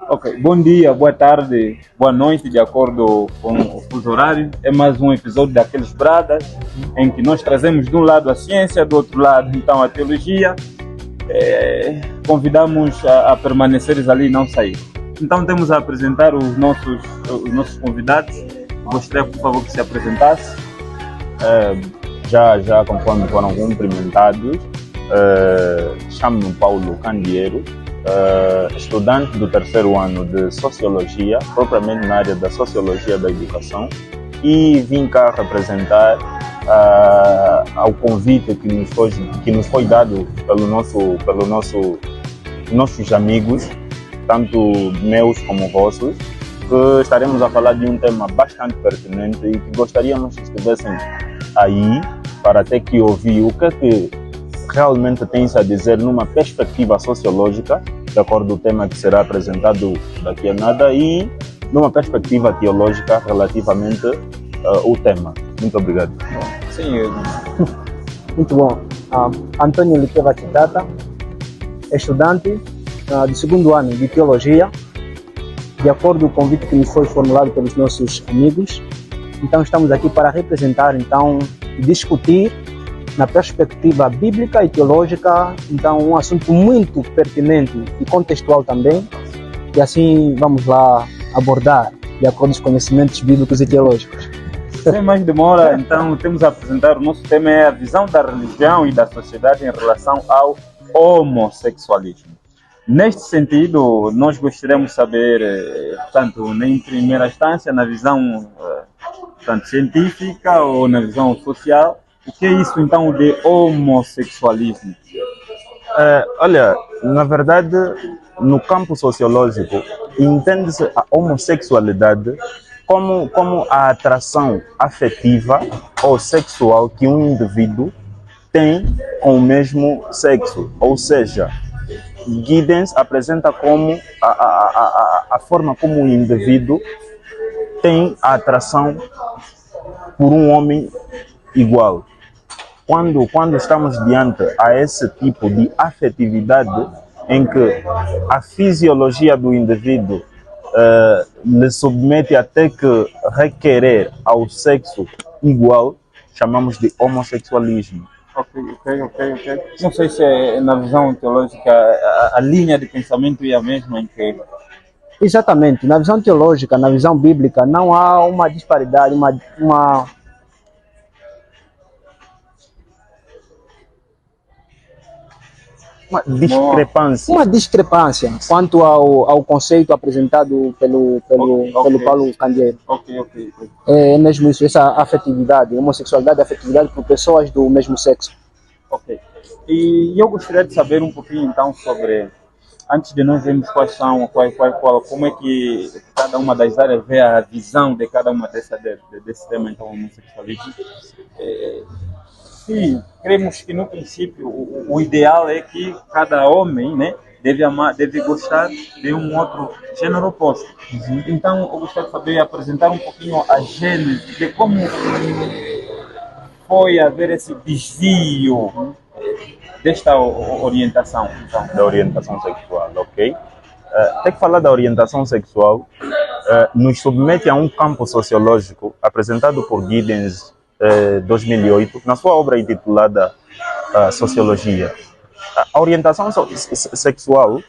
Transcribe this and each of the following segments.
Ok, bom dia, boa tarde, boa noite, de acordo com o fuso horário. É mais um episódio daqueles Bradas, em que nós trazemos de um lado a ciência, do outro lado então a teologia. Convidamos a permaneceres ali e não sair. Então temos a apresentar os nossos convidados. Gostaria, por favor, que se apresentasse. Já conforme foram cumprimentados, chamo-me Paulo Candeeiro, estudante do terceiro ano de Sociologia, propriamente na área da Sociologia da Educação, e vim cá representar ao convite que nos foi dado nossos amigos, tanto meus como vossos, que estaremos a falar de um tema bastante pertinente e que gostaríamos que estivessem aí para ter que ouvir o que realmente tem-se a dizer numa perspectiva sociológica, de acordo com o tema que será apresentado daqui a nada, e numa perspectiva teológica relativamente ao tema. Muito obrigado. Sim, Muito bom. Antônio Liqueva Chitata, estudante do segundo ano de Teologia, de acordo com o convite que nos foi formulado pelos nossos amigos. Então estamos aqui para representar, então, discutir na perspectiva bíblica e teológica, então um assunto muito pertinente e contextual também, e assim vamos lá abordar de acordo com os conhecimentos bíblicos e teológicos. sem mais demora, então temos a apresentar o nosso tema, é a visão da religião e da sociedade em relação ao homossexualismo. Neste sentido, nós gostaríamos de saber, tanto em primeira instância, na visão tanto científica ou na visão social, o que é isso então de homossexualismo? Olha, na verdade, no campo sociológico, entende-se a homossexualidade como a atração afetiva ou sexual que um indivíduo tem com o mesmo sexo. Ou seja, Giddens apresenta como a forma como o indivíduo tem a atração por um homem igual. Quando estamos diante a esse tipo de afetividade em que a fisiologia do indivíduo lhe submete até que requerer ao sexo igual, chamamos de homossexualismo. Ok. Não sei se na visão teológica a linha de pensamento é a mesma em que... Exatamente. Na visão teológica, na visão bíblica, não há uma disparidade, uma discrepância quanto ao conceito apresentado pelo Paulo Candeeiro. Ok. É mesmo isso, essa afetividade, homossexualidade, afetividade por pessoas do mesmo sexo. Ok. E eu gostaria de saber um pouquinho então sobre, antes de nós vermos como é que cada uma das áreas vê a visão de cada uma desse tema, então, homossexualismo. Sim, cremos que no princípio o ideal é que cada homem, né, deve gostar de um outro gênero oposto. Então eu gostaria de saber, apresentar um pouquinho a gênese de como foi haver esse desvio desta orientação. Então. Da orientação sexual, ok? Tem que falar da orientação sexual, nos submete a um campo sociológico apresentado por Giddens 2008, na sua obra intitulada Sociologia. A orientação sexual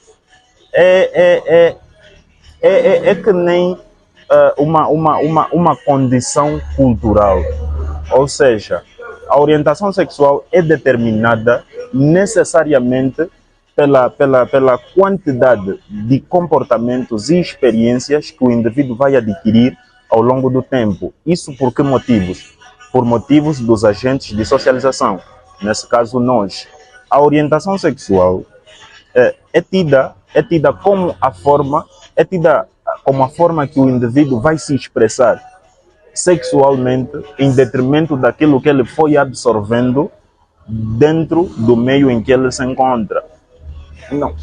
é que nem uma condição cultural. Ou seja, a orientação sexual é determinada necessariamente pela quantidade de comportamentos e experiências que o indivíduo vai adquirir ao longo do tempo. Isso por que motivos? Por motivos dos agentes de socialização. Nesse caso, nós. A orientação sexual é tida como a forma que o indivíduo vai se expressar sexualmente em detrimento daquilo que ele foi absorvendo dentro do meio em que ele se encontra. Não.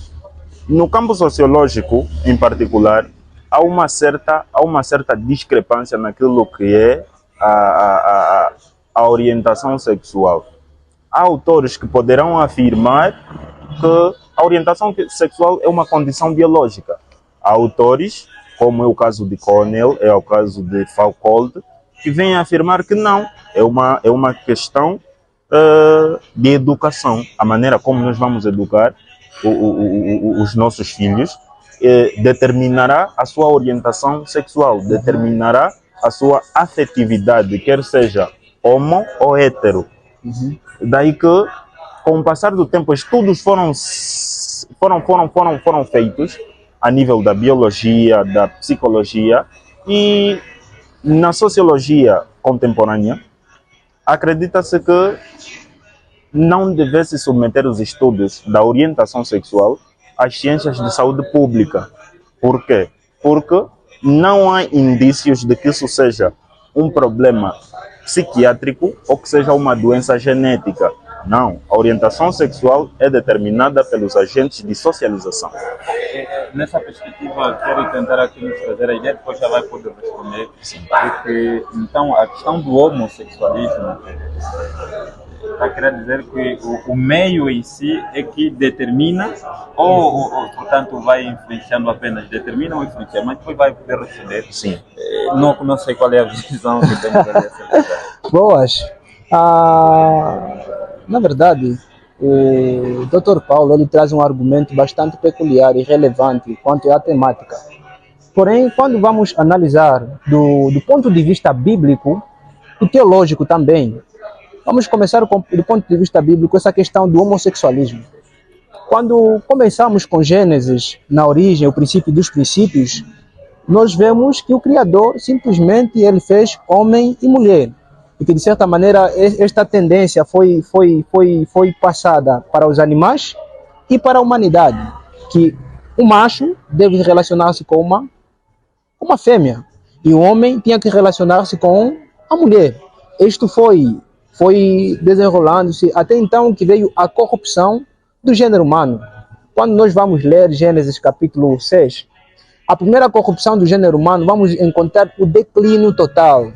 No campo sociológico, em particular, há uma certa discrepância naquilo que é a orientação sexual. Há autores que poderão afirmar que a orientação sexual é uma condição biológica. Há autores, como é o caso de Cornell, é o caso de Foucault, que vêm afirmar que não, é uma questão de educação. A maneira como nós vamos educar os nossos filhos determinará a sua orientação sexual, determinará a sua afetividade, quer seja homo ou hétero. Daí que, com o passar do tempo, estudos foram feitos a nível da biologia, da psicologia, e na sociologia contemporânea acredita-se que não devesse submeter os estudos da orientação sexual às ciências de saúde pública. Por quê? Porque não há indícios de que isso seja um problema psiquiátrico ou que seja uma doença genética. Não, a orientação sexual é determinada pelos agentes de socialização. Nessa perspectiva, quero tentar aqui nos trazer a ideia, depois já vai poder responder. Porque, então, a questão do homossexualismo está querendo dizer que o meio em si é que determina, ou portanto, vai influenciando apenas, determina ou influencia, mas depois vai poder responder. Sim. Não sei qual é a visão que temos dessa questão. Boas. Na verdade, o Dr. Paulo ele traz um argumento bastante peculiar e relevante quanto à temática. Porém, quando vamos analisar do ponto de vista bíblico e teológico também, vamos começar do ponto de vista bíblico essa questão do homossexualismo. Quando começamos com Gênesis, na origem, o princípio dos princípios, nós vemos que o Criador simplesmente ele fez homem e mulher. E que, de certa maneira, esta tendência foi passada para os animais e para a humanidade. Que o macho deve relacionar-se com uma fêmea e o homem tinha que relacionar-se com a mulher. Isto foi desenrolando-se até então que veio a corrupção do gênero humano. Quando nós vamos ler Gênesis capítulo 6, a primeira corrupção do gênero humano, vamos encontrar o declínio total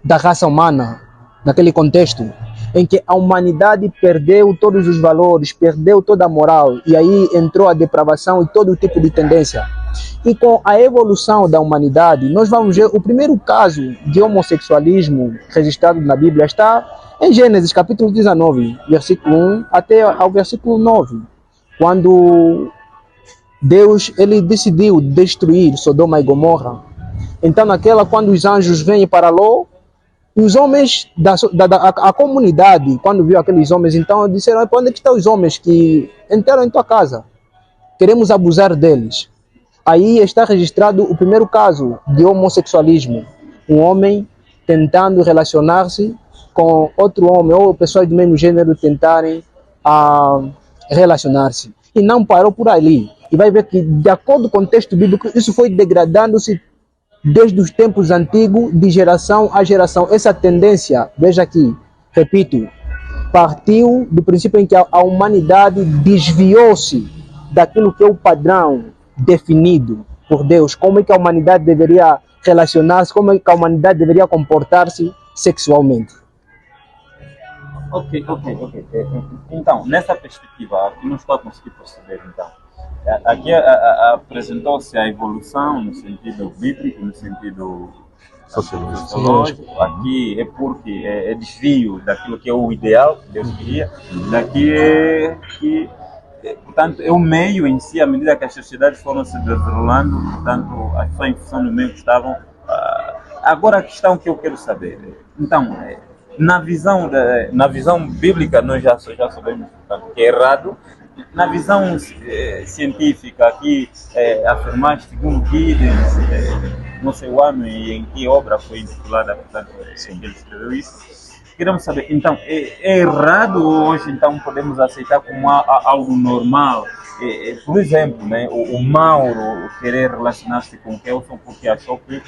da raça humana, naquele contexto em que a humanidade perdeu todos os valores, perdeu toda a moral, e aí entrou a depravação e todo tipo de tendência. E com a evolução da humanidade, nós vamos ver o primeiro caso de homossexualismo registrado na Bíblia está em Gênesis capítulo 19, versículo 1 até ao versículo 9, quando Deus ele decidiu destruir Sodoma e Gomorra. Então, quando os anjos vêm para Ló, os homens a comunidade, quando viu aqueles homens, então disseram: para onde é que estão os homens que entraram em tua casa? Queremos abusar deles. Aí está registrado o primeiro caso de homossexualismo. Um homem tentando relacionar-se com outro homem, ou pessoas do mesmo gênero tentarem relacionar-se. E não parou por ali. E vai ver que, de acordo com o contexto bíblico, isso foi degradando-se desde os tempos antigos, de geração a geração. Essa tendência, veja aqui, repito, partiu do princípio em que a humanidade desviou-se daquilo que é o padrão definido por Deus. Como é que a humanidade deveria relacionar-se, como é que a humanidade deveria comportar-se sexualmente. Ok. Então, nessa perspectiva, aqui não estou a conseguir perceber, então. Aqui apresentou-se a evolução no sentido bíblico, no sentido sociológico. Aqui é porque é desvio daquilo que é o ideal que Deus queria. Daqui portanto, é o meio em si, à medida que as sociedades foram se desenrolando, portanto, as pessoas em função do meio que estavam. Agora, a questão que eu quero saber, então, na visão bíblica, nós já sabemos, portanto, que é errado. Na visão científica, aqui afirmaste, segundo Giddens, não sei o ano e em que obra foi intitulada, portanto, em que ele escreveu isso. Queremos saber, então, é errado hoje, então, podemos aceitar como algo normal? Por exemplo, né, o Mauro querer relacionar-se com o Kelson porque achou que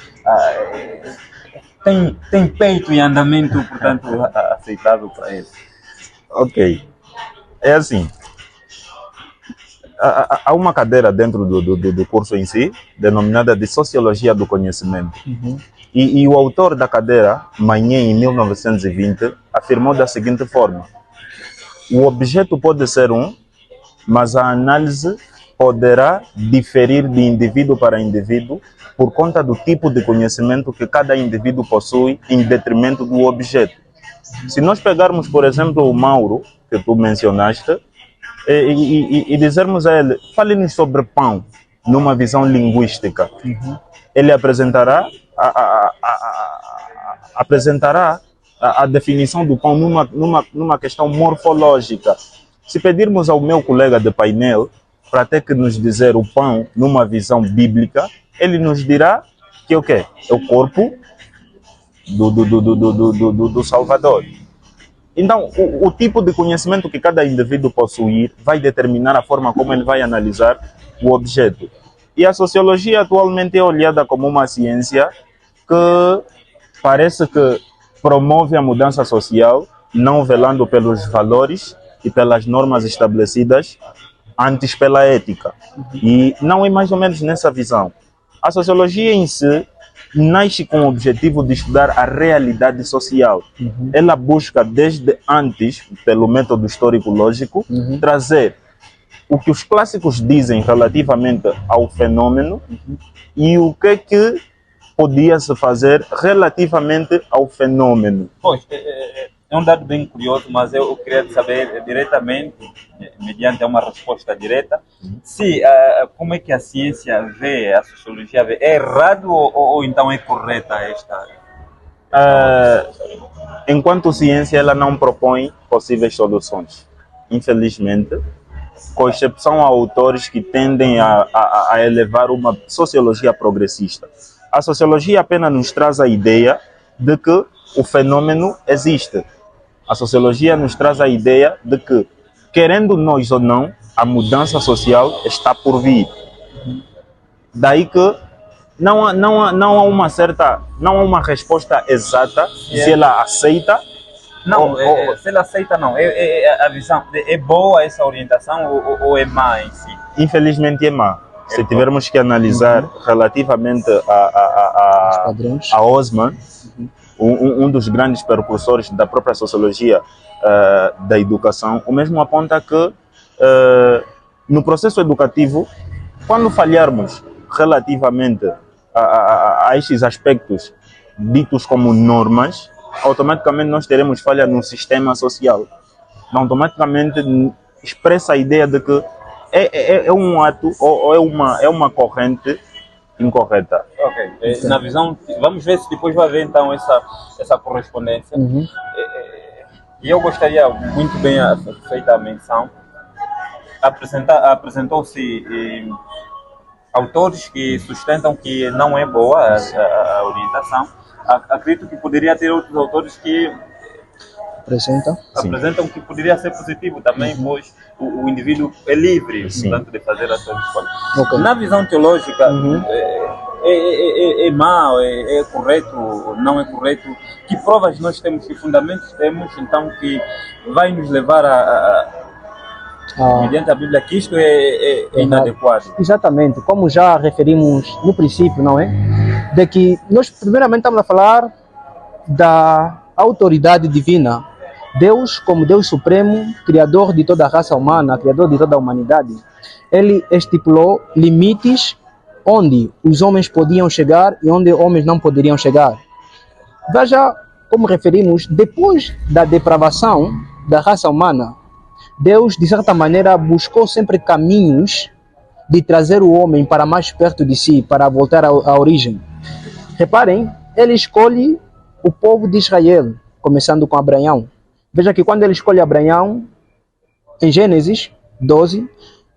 tem peito em andamento, portanto, aceitável para ele. Ok. É assim. Há uma cadeira dentro do curso em si, denominada de Sociologia do Conhecimento. Uhum. E o autor da cadeira, Magné, em 1920, afirmou da seguinte forma: o objeto pode ser mas a análise poderá diferir de indivíduo para indivíduo por conta do tipo de conhecimento que cada indivíduo possui em detrimento do objeto. Se nós pegarmos, por exemplo, o Mauro, que tu mencionaste, e dizermos a ele, fale-nos sobre pão, numa visão linguística, ele apresentará a definição do pão numa questão morfológica. Se pedirmos ao meu colega de painel para ter que nos dizer o pão numa visão bíblica, ele nos dirá que o quê? É o corpo do Salvador. Então, o tipo de conhecimento que cada indivíduo possuir vai determinar a forma como ele vai analisar o objeto. E a sociologia atualmente é olhada como uma ciência que parece que promove a mudança social, não velando pelos valores e pelas normas estabelecidas, antes pela ética. E não é mais ou menos nessa visão. A sociologia em si nasce com o objetivo de estudar a realidade social. Ela busca desde antes, pelo método histórico-lógico, trazer o que os clássicos dizem relativamente ao fenômeno e o que podia se fazer relativamente ao fenômeno. Pois, é um dado bem curioso, mas eu queria saber diretamente, mediante uma resposta direta, se como é que a ciência vê, a sociologia vê, é errado ou então é correta esta? Enquanto ciência, ela não propõe possíveis soluções, infelizmente, com exceção a autores que tendem a elevar uma sociologia progressista. A sociologia apenas nos traz a ideia de que o fenômeno existe. A sociologia nos traz a ideia de que, querendo nós ou não, a mudança social está por vir. Daí que não há uma resposta exata se ela aceita. Não, se ela aceita não. A visão, é boa essa orientação ou é má em si? Infelizmente é má. Se tivermos que analisar relativamente a Osman, um dos grandes precursores da própria sociologia da educação, o mesmo aponta que no processo educativo, quando falharmos relativamente a estes aspectos ditos como normas, automaticamente nós teremos falha no sistema social. Automaticamente expressa a ideia de que é um ato ou é uma corrente incorreta. Ok. Na visão, vamos ver se depois vai haver então essa correspondência. E eu gostaria, muito bem feita a menção, apresentou-se autores que sustentam que não é boa a orientação. Acredito que poderia ter outros autores que apresentam que poderia ser positivo também, pois o indivíduo é livre, portanto, de fazer as suas escolhas. Okay. Na visão teológica, é mau, é correto, não é correto? Que provas nós temos, que fundamentos temos, então, que vai nos levar mediante a Bíblia, que isto é inadequado? Exatamente, como já referimos no princípio, não é? De que nós primeiramente estamos a falar da autoridade divina. Deus, como Deus Supremo, Criador de toda a raça humana, Criador de toda a humanidade, Ele estipulou limites onde os homens podiam chegar e onde homens não poderiam chegar. Veja, como referimos, depois da depravação da raça humana, Deus, de certa maneira, buscou sempre caminhos de trazer o homem para mais perto de si, para voltar à origem. Reparem, Ele escolhe o povo de Israel, começando com Abraão. Veja que quando Ele escolhe Abraão, em Gênesis 12,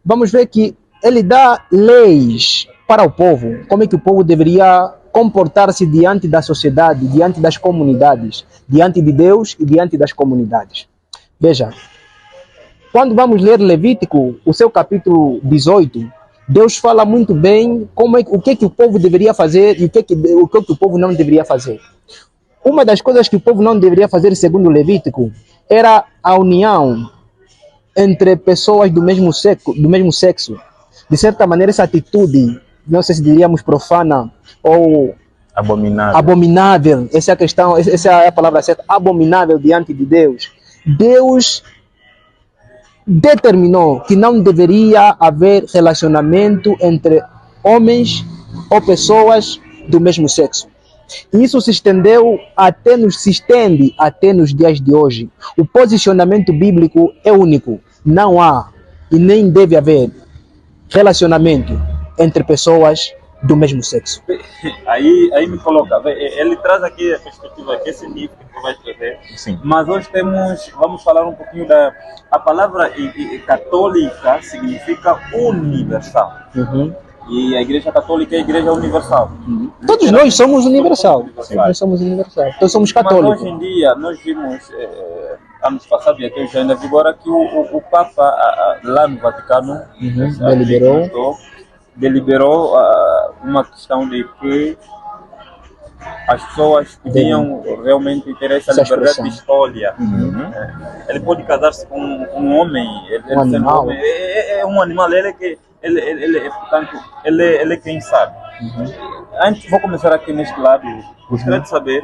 vamos ver que Ele dá leis para o povo, como é que o povo deveria comportar-se diante da sociedade, diante das comunidades, diante de Deus e diante das comunidades. Veja, quando vamos ler Levítico, o seu capítulo 18, Deus fala muito bem o que o povo deveria fazer e o que o povo não deveria fazer. Uma das coisas que o povo não deveria fazer, segundo Levítico, era a união entre pessoas do mesmo sexo. De certa maneira, essa atitude, não sei se diríamos profana ou abominável. Essa é a questão, essa é a palavra certa, abominável diante de Deus. Deus determinou que não deveria haver relacionamento entre homens ou pessoas do mesmo sexo. E isso se estendeu se estende até nos dias de hoje. O posicionamento bíblico é único. Não há e nem deve haver relacionamento entre pessoas do mesmo sexo. Aí me coloca, ele traz aqui a perspectiva que é científica que vai escrever, Sim. mas hoje vamos falar um pouquinho a palavra católica significa universal. Uhum. E a Igreja Católica é a Igreja Universal. Todos nós somos universal. Nós somos universal. Todos somos Mas católicos. hoje em dia nós vimos, anos passados e até hoje ainda vigora, que o Papa lá no Vaticano deliberou uma questão de que as pessoas podiam realmente ter essa liberdade de escolha. Ele pode casar-se com um homem, ele animal. É um animal, portanto, ele é quem sabe. Antes, vou começar aqui neste lado. Gostaria de saber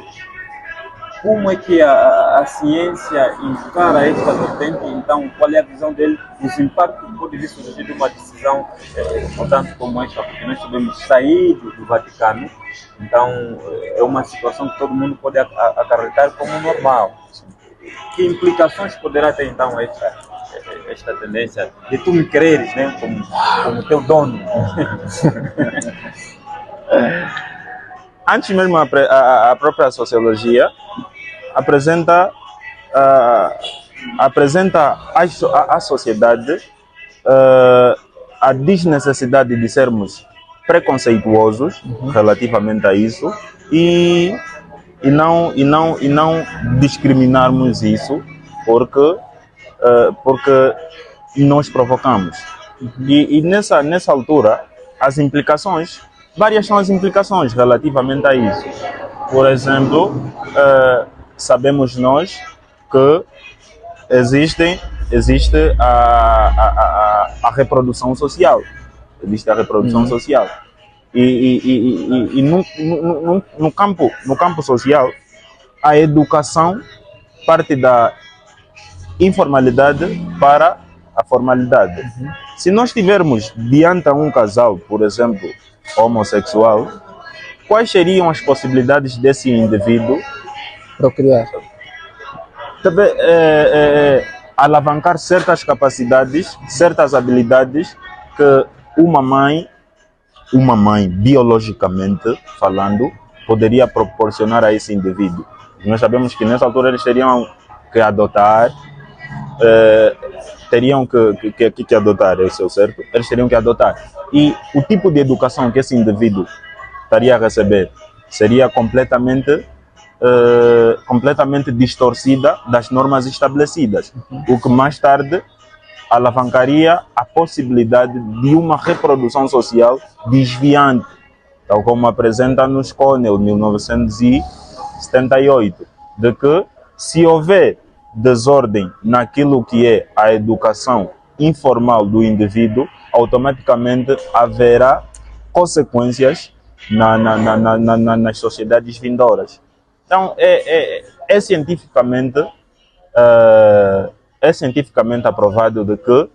como é que a ciência encara esta vertente, então qual é a visão dele, os impactos que pode vir surgir de uma decisão importante como esta, porque nós tivemos sair do Vaticano, então é uma situação que todo mundo pode acarretar como normal. Que implicações poderá ter então esta tendência de tu me quereres, né, como teu dono? Antes mesmo a própria sociologia apresenta à sociedade a desnecessidade de sermos preconceituosos relativamente a isso e não discriminarmos isso porque nós provocamos. E nessa altura, várias são as implicações relativamente a isso. Por exemplo, sabemos nós que existe a reprodução social. Existe a reprodução social. E no campo social, a educação parte da informalidade para a formalidade. Se nós tivermos diante de um casal, por exemplo, homossexual, quais seriam as possibilidades desse indivíduo Procriar. também alavancar certas capacidades, certas habilidades que uma mãe biologicamente falando poderia proporcionar a esse indivíduo? Nós sabemos que nessa altura eles teriam que adotar, que adotar, esse é o certo, eles teriam que adotar. E o tipo de educação que esse indivíduo estaria a receber seria completamente distorcida das normas estabelecidas, o que mais tarde alavancaria a possibilidade de uma reprodução social desviante, tal como apresenta-nos Connell, 1978, de que se houver desordem naquilo que é a educação informal do indivíduo, automaticamente haverá consequências nas sociedades vindouras. Então, é cientificamente aprovado de que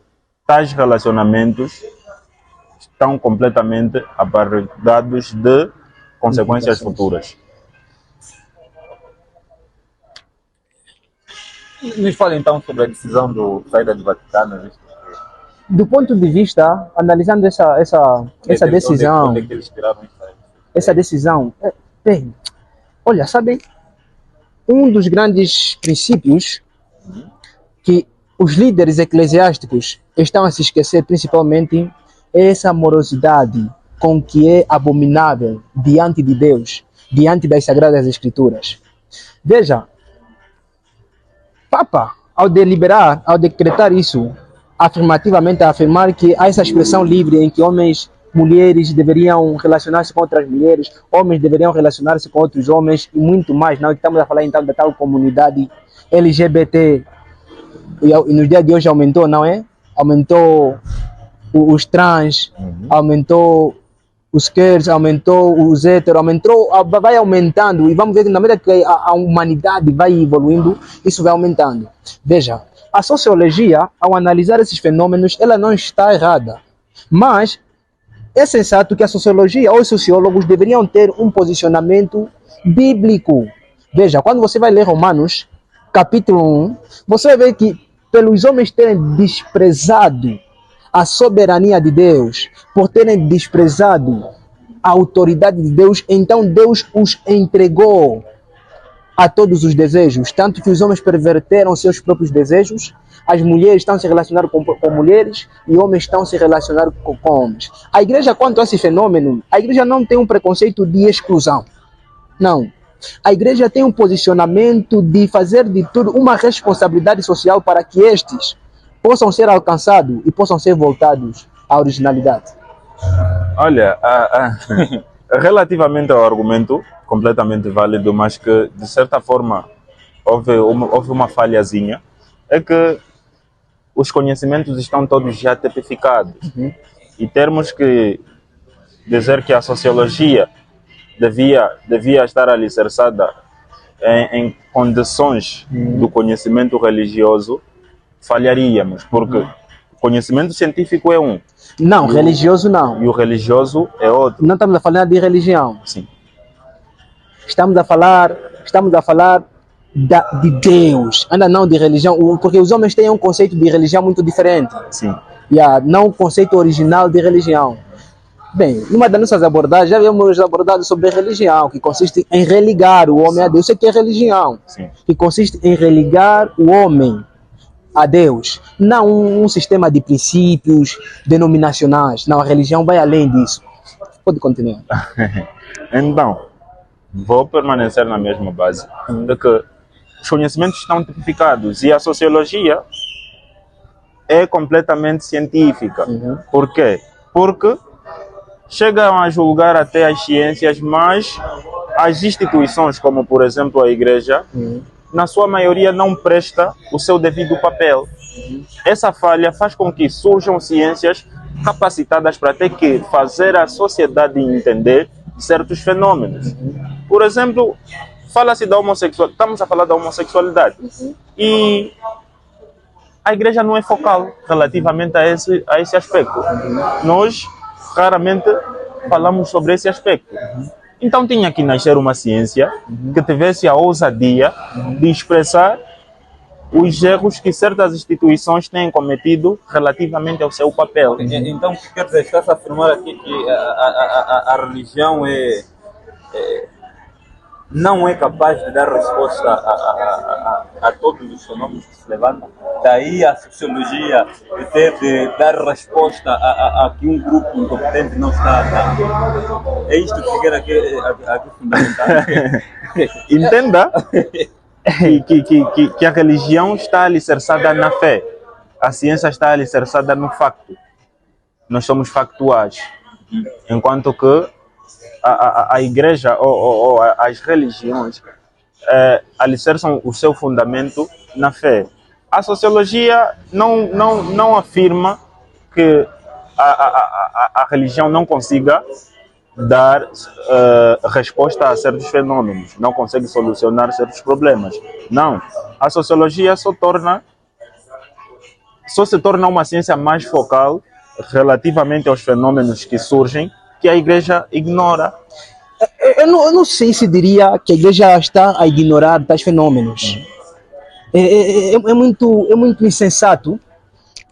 tais relacionamentos estão completamente aparelhados de consequências futuras. Nos fala então sobre a decisão do saída do Vaticano. Do ponto de vista, analisando essa decisão, onde é que eles tiraram isso aí? essa decisão, bem, olha, sabe, um dos grandes princípios que os líderes eclesiásticos estão a se esquecer, principalmente, é essa morosidade com que é abominável diante de Deus, diante das Sagradas Escrituras. Veja, Papa, ao decretar isso, afirmativamente a afirmar que há essa expressão livre em que mulheres deveriam relacionar-se com outras mulheres, homens deveriam relacionar-se com outros homens e muito mais. Não estamos a falar então da tal comunidade LGBT, e nos dias de hoje aumentou, não é? Aumentou os trans, aumentou os queers aumentou, os héteros aumentou, vai aumentando e vamos ver que na medida que a humanidade vai evoluindo, isso vai aumentando. Veja, a sociologia, ao analisar esses fenômenos, ela não está errada, mas é sensato que a sociologia ou os sociólogos deveriam ter um posicionamento bíblico. Veja, quando você vai ler Romanos, capítulo 1, você vai ver que pelos homens terem desprezado a soberania de Deus, por terem desprezado a autoridade de Deus, então Deus os entregou a todos os desejos, tanto que os homens perverteram seus próprios desejos, as mulheres estão se relacionando com mulheres e homens estão se relacionando com homens. A igreja, quanto a esse fenômeno, a igreja não tem um preconceito de exclusão, não. A igreja tem um posicionamento de fazer de tudo uma responsabilidade social para que estes possam ser alcançados e possam ser voltados à originalidade. Olha, relativamente ao argumento, completamente válido, mas que de certa forma houve uma falhazinha, é que os conhecimentos estão todos já tipificados. E termos que dizer que a sociologia devia estar alicerçada em condições do conhecimento religioso, falharíamos, porque o conhecimento científico é um. Não, religioso não. E o religioso é outro. Não estamos a falar de religião. Sim. Estamos a falar de Deus, ainda não de religião, porque os homens têm um conceito de religião muito diferente. Sim. Não o conceito original de religião. Bem, numa das nossas abordagens, já havíamos abordado sobre religião, que consiste em religar o homem a Deus. Isso aqui é religião. Sim. Que consiste em religar o homem a Deus. Não um sistema de princípios denominacionais. Não, a religião vai além disso. Pode continuar. Então, vou permanecer na mesma base, de que os conhecimentos estão tipificados e a sociologia é completamente científica. Por quê? Porque chegam a julgar até as ciências, mas as instituições, como por exemplo a igreja, na sua maioria não presta o seu devido papel. Essa falha faz com que surjam ciências capacitadas para ter que fazer a sociedade entender certos fenômenos. Por exemplo, fala-se da homossexualidade, estamos a falar da homossexualidade, e a igreja não é focal relativamente a esse aspecto. Nós raramente falamos sobre esse aspecto. Então tinha que nascer uma ciência que tivesse a ousadia de expressar os erros que certas instituições têm cometido relativamente ao seu papel. Então, quer dizer, está-se a afirmar aqui que a religião não é capaz de dar resposta a todos os fenômenos que se levantam. Daí a sociologia ter de dar resposta a que um grupo incompetente não está a dar. É isto que fica aqui fundamental. Entenda que a religião está alicerçada na fé. A ciência está alicerçada no facto. Nós somos factuais. Enquanto que a igreja ou as religiões alicerçam o seu fundamento na fé. A sociologia não afirma que a religião não consiga dar resposta a certos fenômenos, não consegue solucionar certos problemas. Não. A sociologia só se torna uma ciência mais focal relativamente aos fenômenos que surgem, que a igreja ignora. Eu não sei se diria que a igreja está a ignorar tais fenômenos. É muito insensato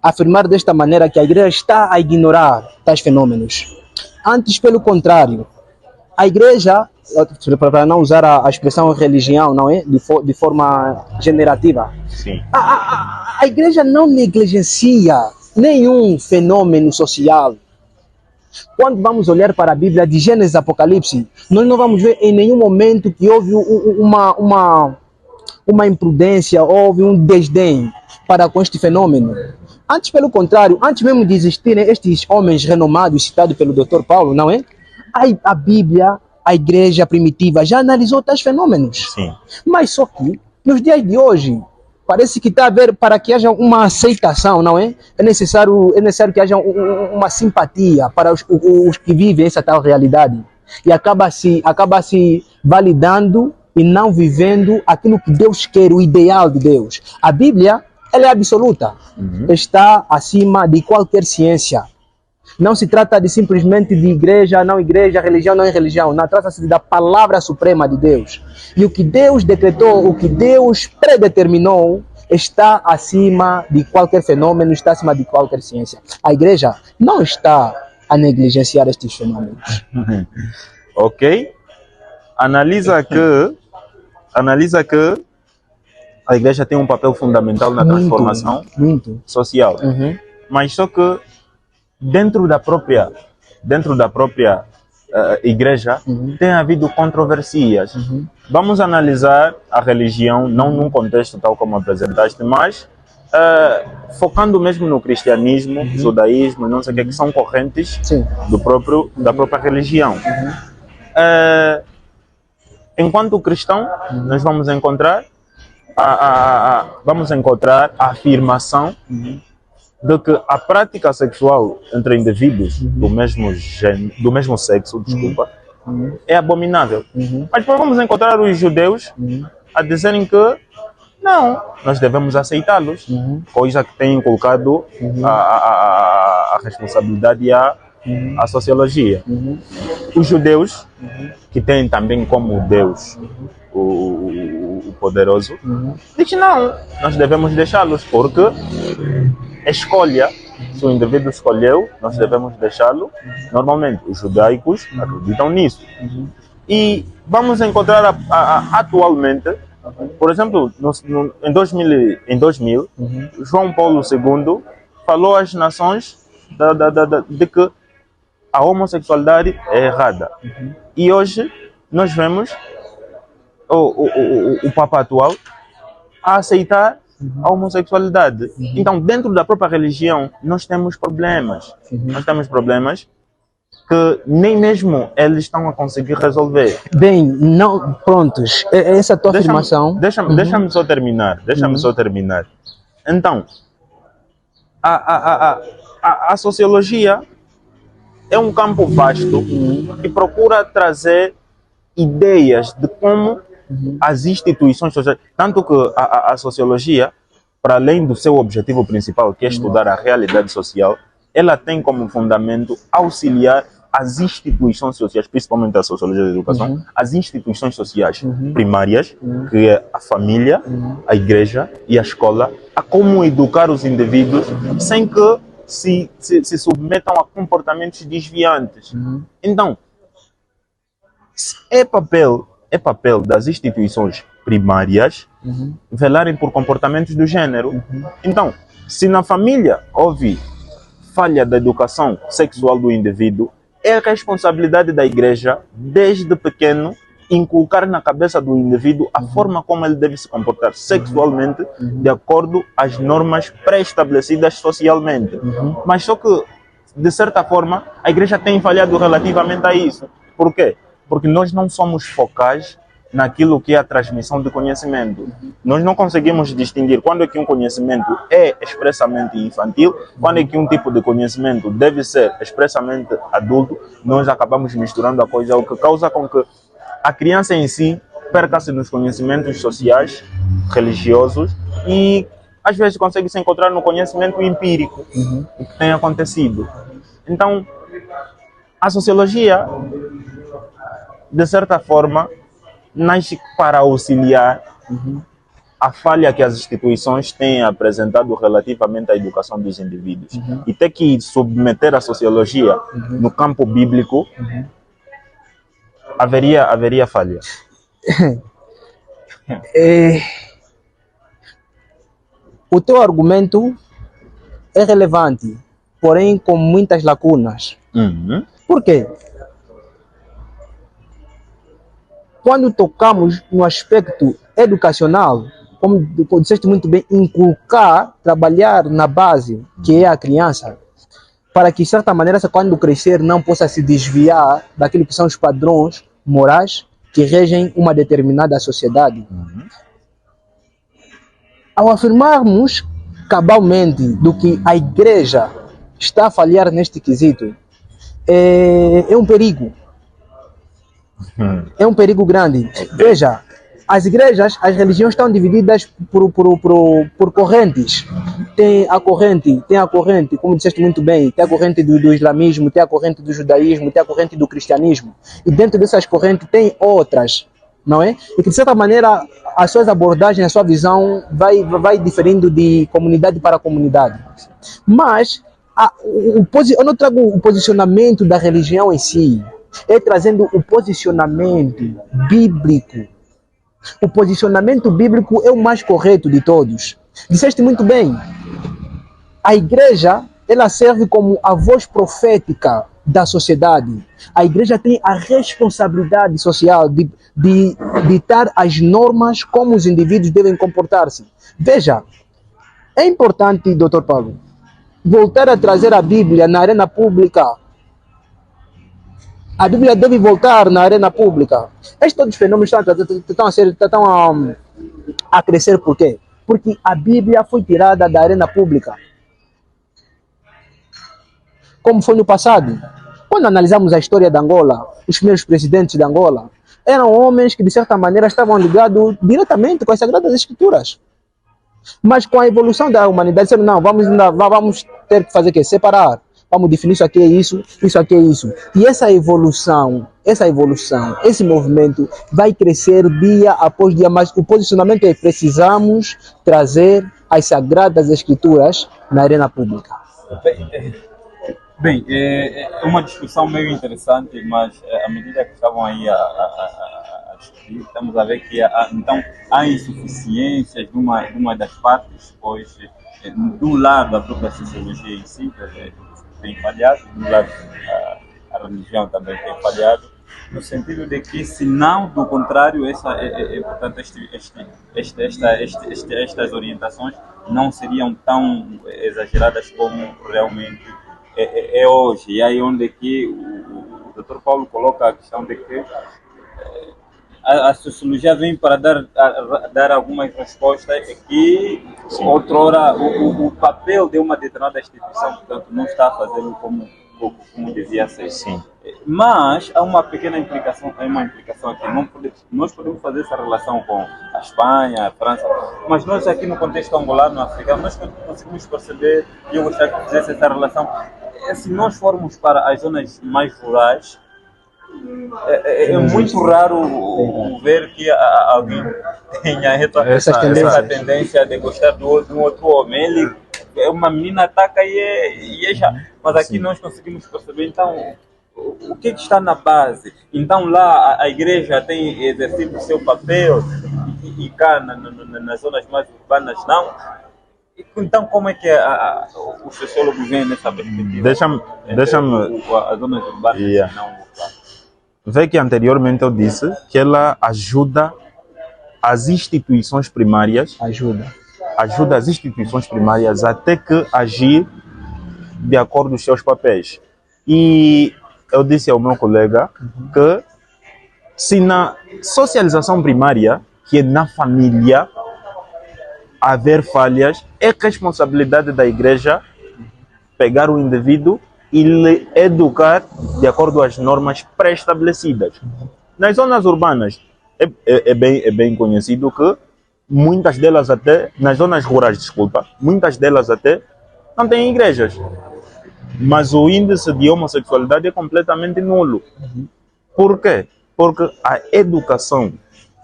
afirmar desta maneira que a igreja está a ignorar tais fenômenos. Antes, pelo contrário, a igreja, para não usar a expressão religião, não é? De forma generativa, Sim. A igreja não negligencia nenhum fenômeno social. Quando vamos olhar para a Bíblia de Gênesis e Apocalipse, nós não vamos ver em nenhum momento que houve uma imprudência, houve um desdém para com este fenômeno. Antes, pelo contrário, antes mesmo de existirem estes homens renomados citados pelo Dr. Paulo, não é? A Bíblia, a igreja primitiva já analisou tais fenômenos. Sim. Mas só que, nos dias de hoje, parece que está a haver, para que haja uma aceitação, não é? É necessário que haja uma simpatia para os que vivem essa tal realidade. E acaba se validando e não vivendo aquilo que Deus quer, o ideal de Deus. A Bíblia, ela é absoluta, está acima de qualquer ciência. Não se trata de simplesmente de igreja, não igreja, religião, não religião. Não, trata-se da palavra suprema de Deus. E o que Deus decretou, o que Deus predeterminou, está acima de qualquer fenômeno, está acima de qualquer ciência. A igreja não está a negligenciar estes fenômenos. Ok? Analisa que a igreja tem um papel fundamental na transformação social. Mas só que dentro da própria igreja tem havido controvérsias. Vamos analisar a religião, não num contexto tal como apresentaste, mas focando mesmo no cristianismo, judaísmo, não sei o que são correntes da própria religião. Enquanto cristão, nós vamos encontrar a afirmação de que a prática sexual entre indivíduos do mesmo sexo, é abominável. Mas depois vamos encontrar os judeus a dizerem que não, nós devemos aceitá-los, coisa que tem colocado a responsabilidade à sociologia. Os judeus, que têm também como Deus o poderoso, dizem não, nós devemos deixá-los, porque escolha, se o indivíduo escolheu, nós devemos deixá-lo. Normalmente, os judaicos acreditam nisso. E vamos encontrar atualmente, por exemplo, em 2000, João Paulo II falou às nações de que a homossexualidade é errada. E hoje nós vemos o Papa atual a aceitar a homossexualidade. Então, dentro da própria religião, nós temos problemas. Nós temos problemas que nem mesmo eles estão a conseguir resolver. Bem, não, prontos. Essa tua afirmação... Deixa-me só terminar. Então, a sociologia é um campo vasto que procura trazer ideias de como as instituições sociais, tanto que a sociologia, para além do seu objetivo principal, que é estudar a realidade social, ela tem como fundamento auxiliar as instituições sociais, principalmente a sociologia da educação, as instituições sociais primárias, que é a família, a igreja e a escola, a como educar os indivíduos sem que se submetam a comportamentos desviantes. Então, é papel das instituições primárias velarem por comportamentos do gênero. Então, se na família houve falha da educação sexual do indivíduo, é responsabilidade da igreja, desde pequeno, inculcar na cabeça do indivíduo a forma como ele deve se comportar sexualmente de acordo às normas pré-estabelecidas socialmente. Mas só que, de certa forma, a igreja tem falhado relativamente a isso. Por quê? Porque nós não somos focais naquilo que é a transmissão de conhecimento. Nós não conseguimos distinguir quando é que um conhecimento é expressamente infantil, quando é que um tipo de conhecimento deve ser expressamente adulto. Nós acabamos misturando a coisa, o que causa com que a criança em si perca-se nos conhecimentos sociais, religiosos, e às vezes consegue se encontrar no conhecimento empírico, o que tem acontecido. Então, a sociologia, de certa forma, nasce para auxiliar a falha que as instituições têm apresentado relativamente à educação dos indivíduos. E ter que submeter a sociologia no campo bíblico, haveria falha. O teu argumento é relevante, porém com muitas lacunas. Por quê? Quando tocamos no aspecto educacional, como disseste muito bem, inculcar, trabalhar na base, que é a criança, para que, de certa maneira, quando crescer, não possa se desviar daquilo que são os padrões morais que regem uma determinada sociedade. Ao afirmarmos cabalmente do que a igreja está a falhar neste quesito, é um perigo. É um perigo grande. Veja, as igrejas, as religiões estão divididas por correntes. Tem a corrente, como disseste muito bem, tem a corrente do islamismo, tem a corrente do judaísmo, tem a corrente do cristianismo. E dentro dessas correntes tem outras, não é? E que de certa maneira as suas abordagens, a sua visão vai diferindo de comunidade para comunidade. Mas eu não trago o posicionamento da religião em si, é trazendo o posicionamento bíblico. O posicionamento bíblico é o mais correto de todos. Disseste muito bem, a igreja, ela serve como a voz profética da sociedade. A igreja tem a responsabilidade social de ditar as normas como os indivíduos devem comportar-se. Veja, é importante, Dr. Paulo, voltar a trazer a Bíblia na arena pública. A Bíblia deve voltar na arena pública. Estes fenômenos estão a crescer por quê? Porque a Bíblia foi tirada da arena pública. Como foi no passado. Quando analisamos a história da Angola, os primeiros presidentes da Angola eram homens que, de certa maneira, estavam ligados diretamente com as Sagradas Escrituras. Mas com a evolução da humanidade, disseram, não, vamos ter que fazer o quê? Separar. Vamos definir isso aqui é isso aqui é isso. E essa evolução, esse movimento vai crescer dia após dia, mas o posicionamento é precisamos trazer as Sagradas Escrituras na arena pública. Bem, é uma discussão meio interessante, mas à medida que estavam aí a discutir, estamos a ver que então, há insuficiências de uma das partes, pois de um lado a própria sociologia em si tem falhado, do lado a religião também tem falhado, no sentido de que, se não, do contrário, portanto, estas orientações não seriam tão exageradas como realmente é hoje. E aí onde que o Dr. Paulo coloca a questão de que a sociologia vem para dar algumas respostas que outrora o papel de uma determinada instituição, portanto, não está a fazê-lo como devia ser. Sim. Mas há uma pequena implicação, aqui. Nós podemos fazer essa relação com a Espanha, a França, mas nós aqui no contexto angolano, africano, nós conseguimos perceber, e eu gostaria que fizesse essa relação, se nós formos para as zonas mais rurais, é muito raro ver que alguém tenha essa tendência de gostar de um outro homem. Uma menina ataca e é já. Mas aqui nós conseguimos perceber, então, o que está na base. Então lá a igreja tem exercido o seu papel e cá nas zonas mais urbanas não. Então como é que os sociólogos veem nessa perspectiva? Deixa-me as zonas urbanas e não urbanas. Vê que anteriormente eu disse que ela ajuda as instituições primárias. Ajuda as instituições primárias a ter que agir de acordo com os seus papéis. E eu disse ao meu colega que se na socialização primária, que é na família, haver falhas, é responsabilidade da igreja pegar o indivíduo e lhe educar de acordo às normas pré-estabelecidas. Nas zonas urbanas, é bem conhecido que muitas delas até, nas zonas rurais, muitas delas até não têm igrejas. Mas o índice de homossexualidade é completamente nulo. Por quê? Porque a educação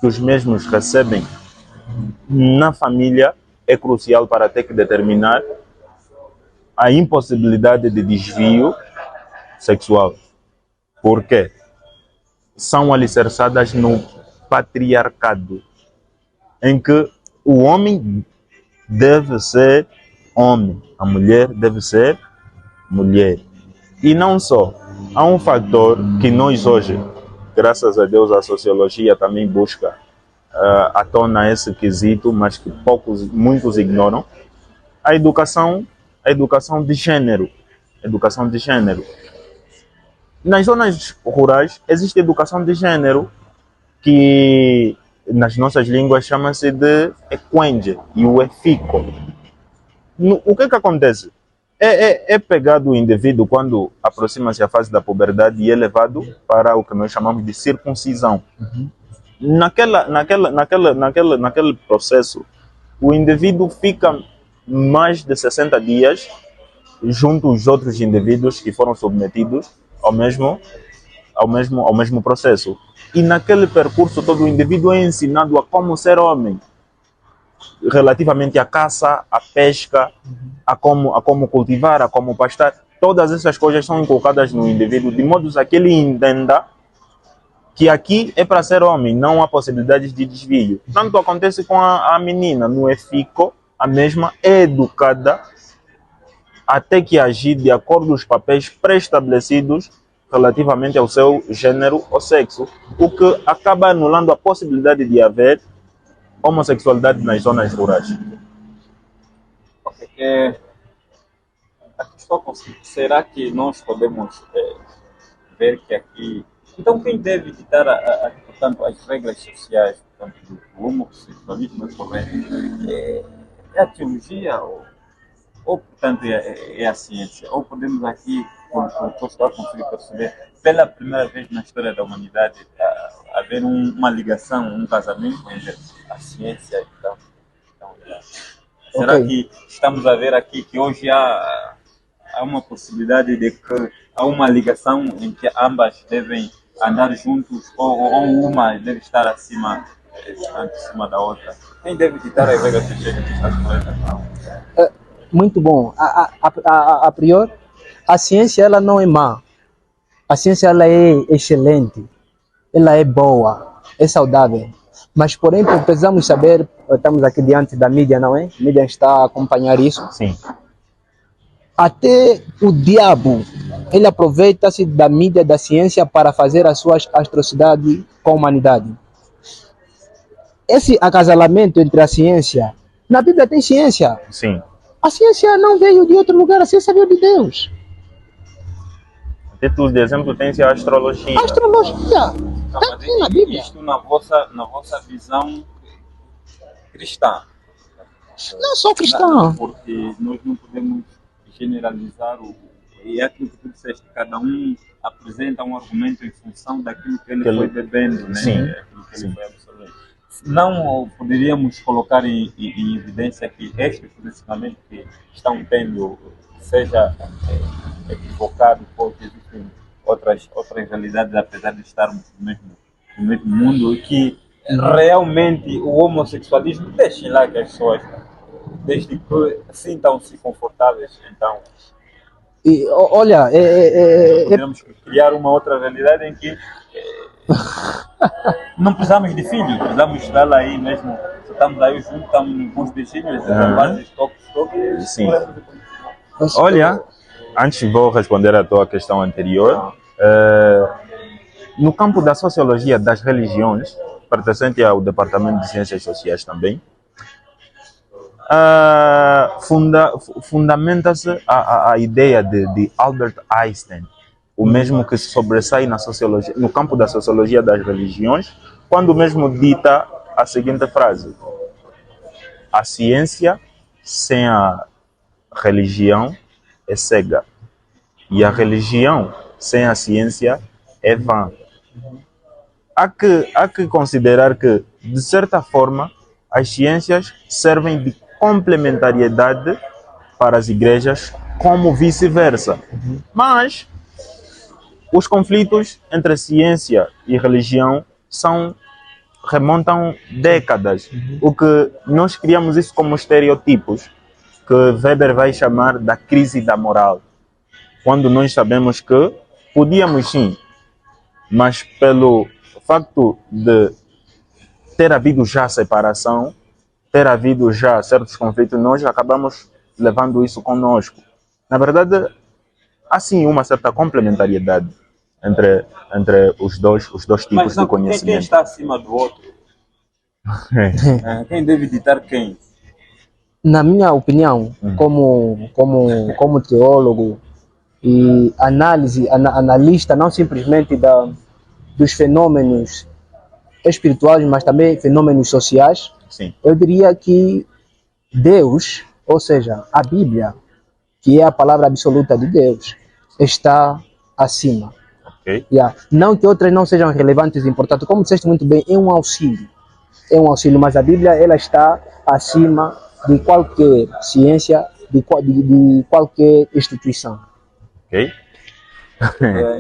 que os mesmos recebem na família é crucial para ter que determinar a impossibilidade de desvio sexual. Por quê? São alicerçadas no patriarcado, em que o homem deve ser homem, a mulher deve ser mulher. E não só, há um fator que nós hoje, graças a Deus, a sociologia também busca à tona esse quesito, mas que muitos ignoram, a educação de gênero. Nas zonas rurais existe educação de gênero que nas nossas línguas chama-se de equenge e o efico. O que acontece? É pegado o indivíduo quando aproxima-se a fase da puberdade e é levado para o que nós chamamos de circuncisão. Naquele processo, o indivíduo fica mais de 60 dias junto aos outros indivíduos que foram submetidos ao mesmo processo. E naquele percurso todo o indivíduo é ensinado a como ser homem, relativamente à caça, à pesca, a como cultivar, a como pastar. Todas essas coisas são inculcadas no indivíduo, de modo a que ele entenda que aqui é para ser homem, não há possibilidades de desvio. Tanto acontece com a menina, no EFICO, a mesma é educada até que agir de acordo com os papéis pré-estabelecidos relativamente ao seu gênero ou sexo, o que acaba anulando a possibilidade de haver homossexualidade nas zonas rurais. Okay. Aqui estou consigo. Será que nós podemos ver que aqui... Então, quem deve ditar, portanto, as regras sociais, portanto, do homossexualismo é correto? É a teologia ou portanto, é a ciência? Ou podemos aqui, como eu estou a conseguir perceber, pela primeira vez na história da humanidade, haver uma ligação, um casamento entre a ciência e tal? Será que estamos a ver aqui que hoje há uma possibilidade de que há uma ligação em que ambas devem andar juntos ou uma deve estar acima da outra? Quem deve ditar as regras sociais que está correta? Muito bom. A priori, a ciência ela não é má. A ciência ela é excelente. Ela é boa, é saudável. Mas, porém, precisamos saber, estamos aqui diante da mídia, não é? A mídia está a acompanhar isso. Sim. Até o diabo, ele aproveita-se da mídia, da ciência para fazer as suas atrocidades com a humanidade. Esse acasalamento entre a ciência, na Bíblia tem ciência. Sim. A ciência não veio de outro lugar, a ciência veio de Deus. A título de exemplo tem-se a astrologia. A astrologia está aqui na Bíblia. Isto na vossa visão cristã. Não só cristã. Porque nós não podemos generalizar e é aquilo que tu disseste, cada um apresenta um argumento em função daquilo que ele foi bebendo, né? Sim. Aquilo que ele foi absorvendo. Não poderíamos colocar em evidência que este posicionamento que estão tendo seja equivocado, porque existem outras realidades, apesar de estarmos no mesmo mundo, e que realmente o homossexualismo, deixem lá que as pessoas, desde que sintam-se confortáveis, então E, olha, podemos criar uma outra realidade em que não precisamos de filhos, precisamos estar aí mesmo, estamos aí juntos, estamos com os bichinhos, base toque. Sim. Olha, antes vou responder à tua questão anterior. No campo da sociologia das religiões, pertencente ao Departamento de Ciências Sociais também, fundamenta-se a ideia de Albert Einstein, o mesmo que se sobressai na sociologia, no campo da sociologia das religiões, quando mesmo dita a seguinte frase: a ciência sem a religião é cega, e a religião sem a ciência é vã. Há que considerar que, de certa forma, as ciências servem de complementariedade para as igrejas, como vice-versa. Mas os conflitos entre ciência e religião remontam décadas. O que nós criamos isso como estereotipos, que Weber vai chamar da crise da moral. Quando nós sabemos que podíamos sim, mas pelo facto de ter havido já separação, ter havido já certos conflitos, nós acabamos levando isso conosco. Na verdade, há sim uma certa complementariedade entre os dois tipos de conhecimento. Quem está acima do outro? Quem deve ditar quem? Na minha opinião, como teólogo e analista, não simplesmente dos fenômenos espirituais, mas também fenômenos sociais, Sim. eu diria que Deus, ou seja, a Bíblia, que é a palavra absoluta de Deus, está acima. Ok. Não que outras não sejam relevantes e importantes, como disseste muito bem, é um auxílio. É um auxílio, mas a Bíblia ela está acima de qualquer ciência, de qualquer instituição. Ok.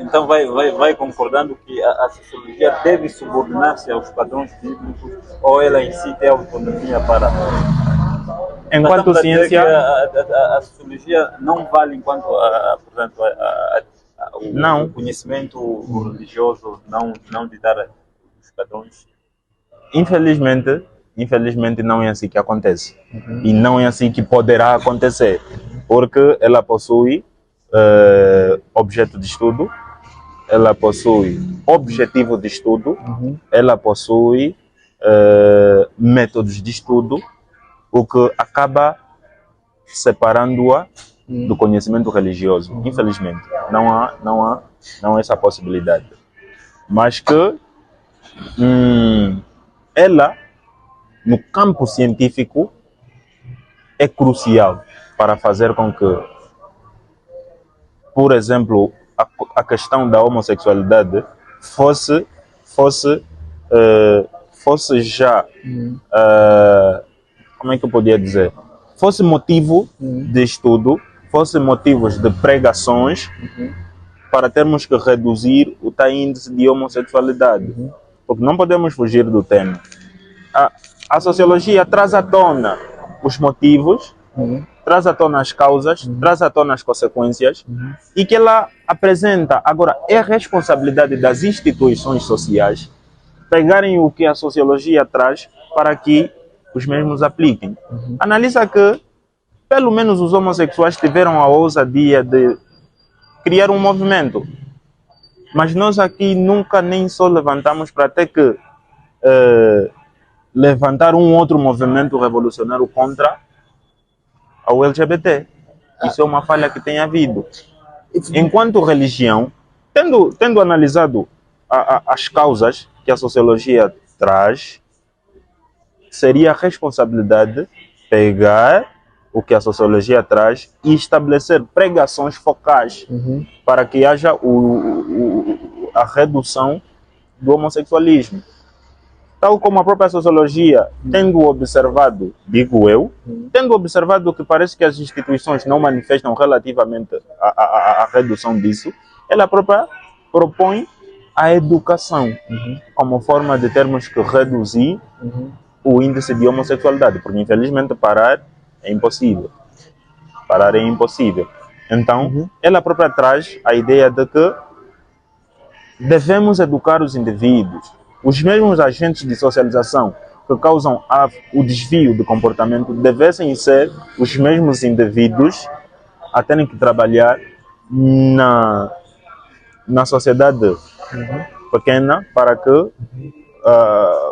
Então vai concordando que a sociologia deve subordinar-se aos padrões bíblicos ou ela em si tem autonomia para... Enquanto Estamos a dizer ciência, que a sociologia não vale enquanto, portanto, Não. o conhecimento religioso não lhe dar os padrões. infelizmente não é assim que acontece. E não é assim que poderá acontecer, porque ela possui objeto de estudo, ela possui objetivo de estudo, ela possui métodos de estudo, o que acaba separando-a do conhecimento religioso. Infelizmente, não há essa possibilidade. Mas que ela, no campo científico, é crucial para fazer com que, por exemplo, a questão da homossexualidade fosse já, como é que eu podia dizer? Fosse motivo de estudo, fosse motivos de pregações para termos que reduzir o tal índice de homossexualidade. Porque não podemos fugir do tema. A sociologia traz à tona os motivos, traz à tona as causas, traz à tona as consequências e que ela apresenta. Agora, é responsabilidade das instituições sociais pegarem o que a sociologia traz para que os mesmos apliquem. Analisa que, pelo menos os homossexuais tiveram a ousadia de criar um movimento. Mas nós aqui nunca nem só levantamos para ter que levantar um outro movimento revolucionário contra o LGBT. Isso é uma falha que tem havido. Enquanto religião, tendo analisado as causas que a sociologia traz, seria a responsabilidade pegar o que a sociologia traz e estabelecer pregações focais para que haja a redução do homossexualismo. Tal como a própria sociologia, tendo observado, digo eu, tendo observado que parece que as instituições não manifestam relativamente à redução disso, ela própria propõe a educação como forma de termos que reduzir o índice de homossexualidade, porque infelizmente parar é impossível. Parar é impossível. Então, ela própria traz a ideia de que devemos educar os indivíduos. Os mesmos agentes de socialização que causam o desvio do comportamento devessem ser os mesmos indivíduos a terem que trabalhar na sociedade pequena para que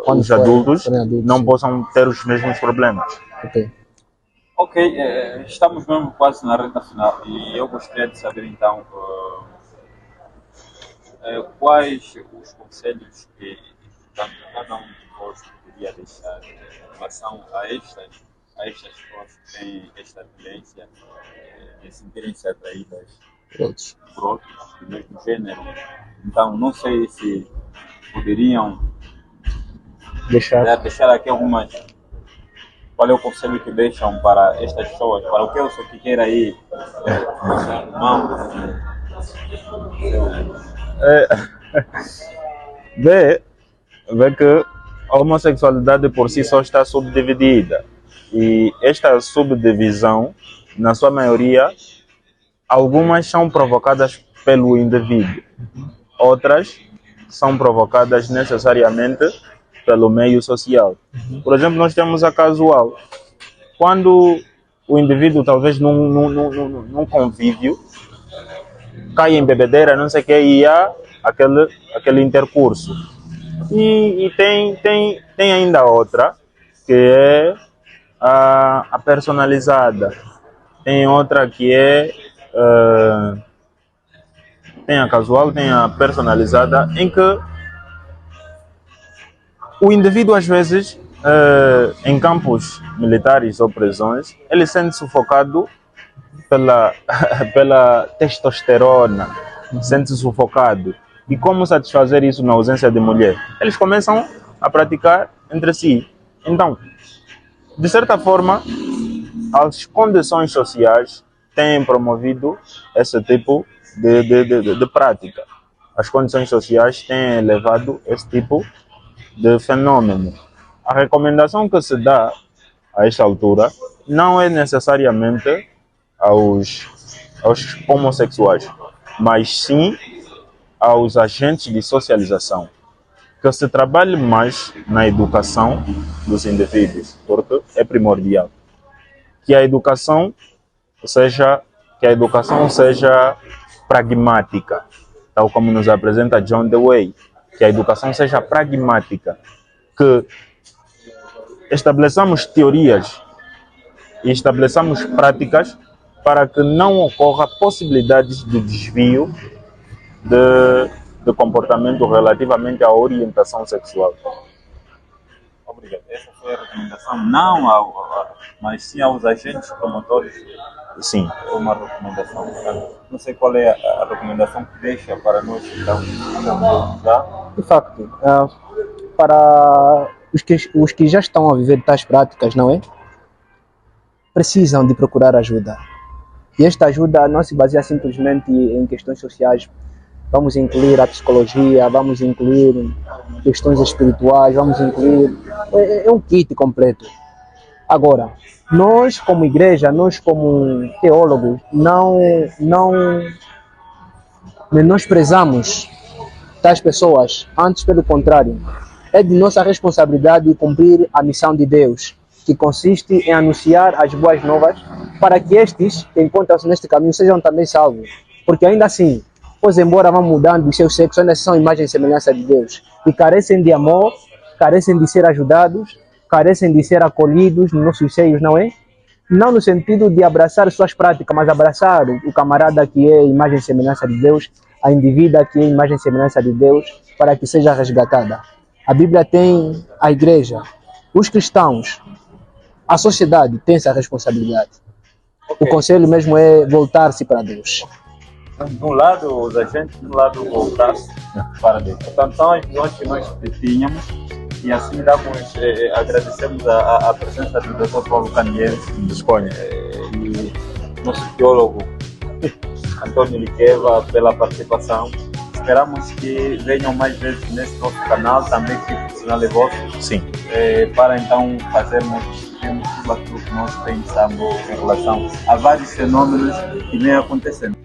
os adultos não possam ter os mesmos problemas. Ok, estamos mesmo quase na reta final e eu gostaria de saber então quais os conselhos que cada um de vós poderia deixar em relação a estas pessoas que têm esta tendência de sentirem-se atraídas por outros do mesmo gênero. Então, não sei se poderiam deixar aqui algumas. Qual é o conselho que deixam para estas pessoas? Para o que eu sou que queira aí vê que a homossexualidade por si só está subdividida. E esta subdivisão, na sua maioria, algumas são provocadas pelo indivíduo. Outras são provocadas necessariamente pelo meio social. Por exemplo, nós temos a casual. Quando o indivíduo, talvez num convívio, cai em bebedeira, não sei o que, e há aquele intercurso. E tem ainda outra, que é a personalizada. Tem outra que é... tem a casual, tem a personalizada, em que O indivíduo, às vezes, em campos militares ou prisões, ele sente sufocado pela testosterona, sente-se sufocado. E como satisfazer isso na ausência de mulher? Eles começam a praticar entre si. Então, de certa forma, as condições sociais têm promovido esse tipo de prática. As condições sociais têm levado esse tipo de fenômeno. A recomendação que se dá a esta altura não é necessariamente aos homossexuais, mas sim aos agentes de socialização, que se trabalhe mais na educação dos indivíduos, porque é primordial. Que a educação seja pragmática, tal como nos apresenta John Dewey, que a educação seja pragmática, que estabeleçamos teorias e estabeleçamos práticas para que não ocorra possibilidades de desvio de comportamento relativamente à orientação sexual. Obrigado. Essa foi a recomendação, não mas sim aos agentes promotores. Sim. Uma recomendação. Não sei qual é a recomendação que deixa para nós, então, tá? De facto, para os que já estão a viver tais práticas, não é? Precisam de procurar ajuda. E esta ajuda não se baseia simplesmente em questões sociais. Vamos incluir a psicologia, vamos incluir questões espirituais, vamos incluir... É um kit completo. Agora, nós como igreja, nós como teólogos, não menosprezamos tais pessoas. Antes, pelo contrário, é de nossa responsabilidade cumprir a missão de Deus, que consiste em anunciar as boas novas para que estes que encontram-se neste caminho sejam também salvos. Porque ainda assim, pois embora vão mudando o seu sexo, ainda são imagem e semelhança de Deus. E carecem de amor, carecem de ser ajudados, carecem de ser acolhidos nos nossos seios, não é? Não no sentido de abraçar suas práticas, mas abraçar o camarada que é imagem e semelhança de Deus, a indivídua que é imagem e semelhança de Deus, para que seja resgatada. A Bíblia tem a igreja, os cristãos, a sociedade tem essa responsabilidade. O conselho mesmo é voltar-se para Deus. De um lado os agentes, do lado voltar-se para Deus. Portanto, são as visões que nós tínhamos e assim agradecemos a presença do Dr. Paulo Caniero de Espanha e nosso teólogo Antônio Liqueva pela participação. Esperamos que venham mais vezes nesse nosso canal, também que o sinal é vosso. Sim. Para então fazermos tudo aquilo que nós pensamos em relação a vários fenômenos que vêm acontecendo.